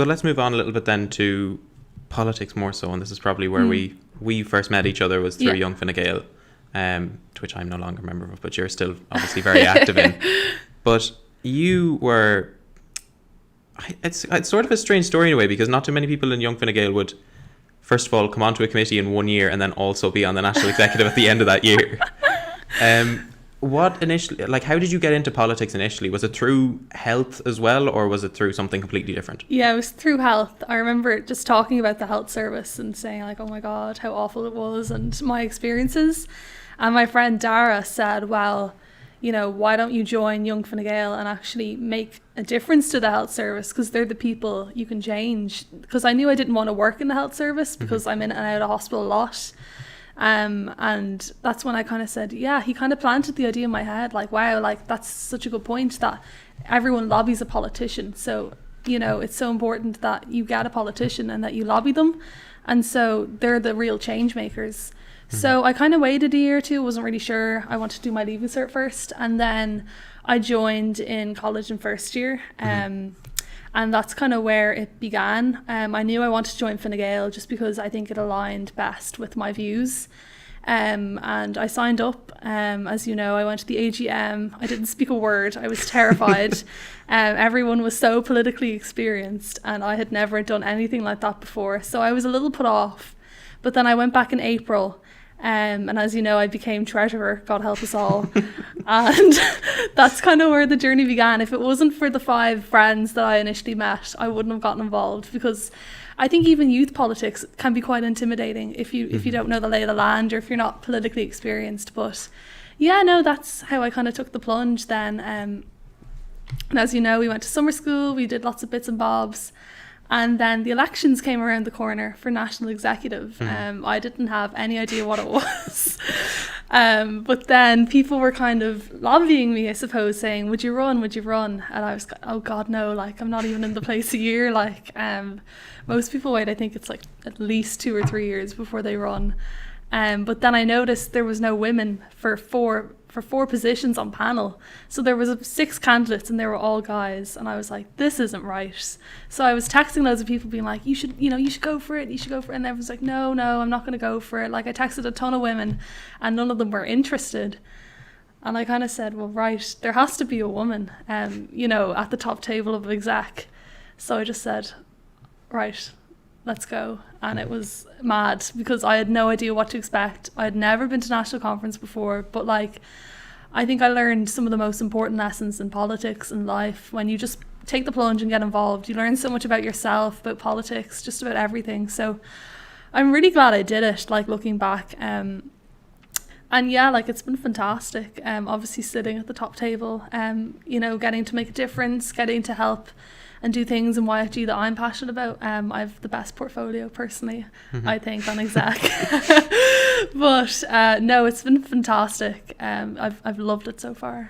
So let's move on a little bit then to politics more so, and this is probably where we first met each other was through Young Fine Gael, to which I'm no longer a member of, but you're still obviously very active in. But you were... It's sort of a strange story in a way, because not too many people in Young Fine Gael would, first of all, come onto a committee in 1 year and then also be on the national executive at the end of that year. What initially, like, how did you get into politics initially? Was it through health as well, or was it through something completely different? Yeah, it was through health. I remember just talking about the health service and saying like, oh my God, how awful it was and my experiences. And my friend Dara said, well, you know, why don't you join Young Fine Gael and actually make a difference to the health service, because they're the people you can change. Because I knew I didn't want to work in the health service because I'm in and out of hospital a lot. And that's when I kind of said, yeah, he kind of planted the idea in my head, like, wow, like that's such a good point that everyone lobbies a politician. So, you know, it's so important that you get a politician and that you lobby them. And so they're the real change makers. So I kind of waited a year or two, wasn't really sure. I wanted to do my Leaving Cert first. And then I joined in college in first year. And that's kind of where it began. I knew I wanted to join Fine Gael just because I think it aligned best with my views. And I signed up. As you know, I went to the AGM. I didn't speak a word. I was terrified. Everyone was so politically experienced and I had never done anything like that before. So I was a little put off. But then I went back in April. And as you know, I became treasurer, God help us all. And that's kind of where the journey began. If it wasn't for the 5 friends that I initially met, I wouldn't have gotten involved, because I think even youth politics can be quite intimidating if you don't know the lay of the land or if you're not politically experienced. But yeah, no, that's how I kind of took the plunge then. And as you know, we went to summer school, we did lots of bits and bobs. And then the elections came around the corner for national executive. I didn't have any idea what it was. But then people were kind of lobbying me, I suppose, saying, would you run? Would you run? And I was like, oh God, no, like I'm not even in the place a year. Like most people wait, I think it's like at least 2 or 3 years before they run. But then I noticed there was no women for four positions on panel. So there was 6 candidates and they were all guys. And I was like, this isn't right. So I was texting loads of people being like, you should go for it. You should go for it. And everyone's like, no, I'm not going to go for it. Like I texted a ton of women and none of them were interested. And I kind of said, well, right, there has to be a woman, you know, at the top table of exec. So I just said, right, let's go. And it was mad because I had no idea what to expect. I had never been to national conference before, but like I think I learned some of the most important lessons in politics and life when you just take the plunge and get involved. You learn so much about yourself, about politics, just about everything. So I'm really glad I did it, like looking back. And yeah, like it's been fantastic. Obviously sitting at the top table, you know, getting to make a difference, getting to help and do things in YFG that I'm passionate about. I have the best portfolio personally, I think, on exec. But no, it's been fantastic. I've loved it so far.